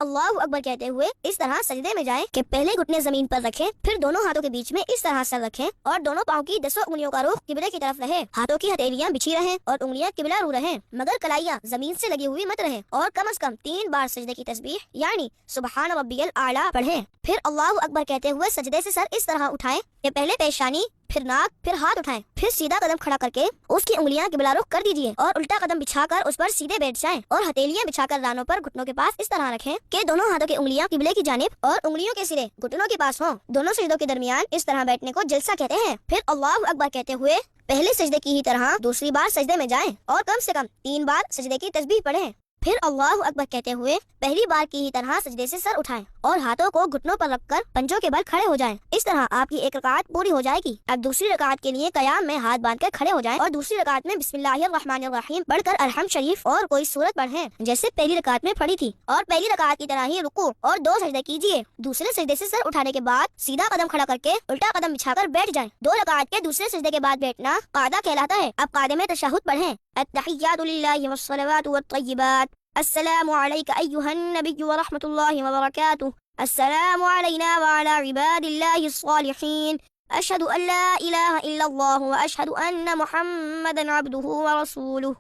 اللہ اکبر کہتے ہوئے اس طرح سجدے میں جائیں کہ پہلے گھٹنے زمین پر رکھیں، پھر دونوں ہاتھوں کے بیچ میں اس طرح سر رکھیں اور دونوں پاؤں کی 10 انگلیوں کا رخ قبلے کی طرف رہے، ہاتھوں کی ہتھیلیاں بچھی رہیں اور انگلیاں قبلہ رو رہیں، مگر کلائیاں زمین سے لگی ہوئی مت رہیں، اور کم از کم 3 بار سجدے کی تسبیح یعنی سبحان ربی الاعلی پڑھیں۔ پھر اللہ اکبر کہتے ہوئے سجدے سے سر اس طرح اٹھائیں کہ پہلے پیشانی، پھر ناک، پھر ہاتھ اٹھائیں، پھر سیدھا قدم کھڑا کر کے اس کی انگلیاں قبلہ رخ کر دیجیے اور الٹا قدم بچھا کر اس پر سیدھے بیٹھ جائیں اور ہتھیلیاں بچھا کر رانوں پر گھٹنوں کے پاس اس طرح رکھیں کہ دونوں ہاتھوں کی انگلیاں قبلے کی جانب اور انگلیوں کے سرے گھٹنوں کے پاس ہوں۔ دونوں سجدوں کے درمیان اس طرح بیٹھنے کو جلسہ کہتے ہیں۔ پھر اللہ اکبر کہتے ہوئے پہلے سجدے کی ہی طرح دوسری بار سجدے میں جائیں اور کم سے کم 3 بار سجدے کی تسبیح پڑھیں۔ پھر اللہ اکبر کہتے ہوئے پہلی بار کی ہی طرح سجدے سے سر اٹھائیں اور ہاتھوں کو گھٹنوں پر رکھ کر پنجوں کے بل کھڑے ہو جائیں۔ اس طرح آپ کی ایک رکعت پوری ہو جائے گی۔ اب دوسری رکعت کے لیے قیام میں ہاتھ باندھ کر کھڑے ہو جائیں اور دوسری رکعت میں بسم اللہ الرحمن الرحیم پڑھ کر الحمد شریف اور کوئی سورت پڑھیں جیسے پہلی رکعت میں پڑھی تھی، اور پہلی رکعت کی طرح ہی رکوع اور 2 سجدے کیجیے۔ دوسرے سجدے سے سر اٹھانے کے بعد سیدھا قدم کھڑا کر کے الٹا قدم بچھا کر بیٹھ جائیں۔ 2 رکعت کے دوسرے سجدے کے بعد بیٹھنا قعدہ کہلاتا ہے۔ اب قعدے میں تشہد پڑھیں، التحیات للہ والصلوات والطیبات، السلام علیک ایھا النبی ورحمۃ اللہ وبرکاتہ، السلام علینا وعلی عباد اللہ الصالحین، اشہد ان لا الہ الا اللہ واشہد ان محمدا عبدہ ورسولہ۔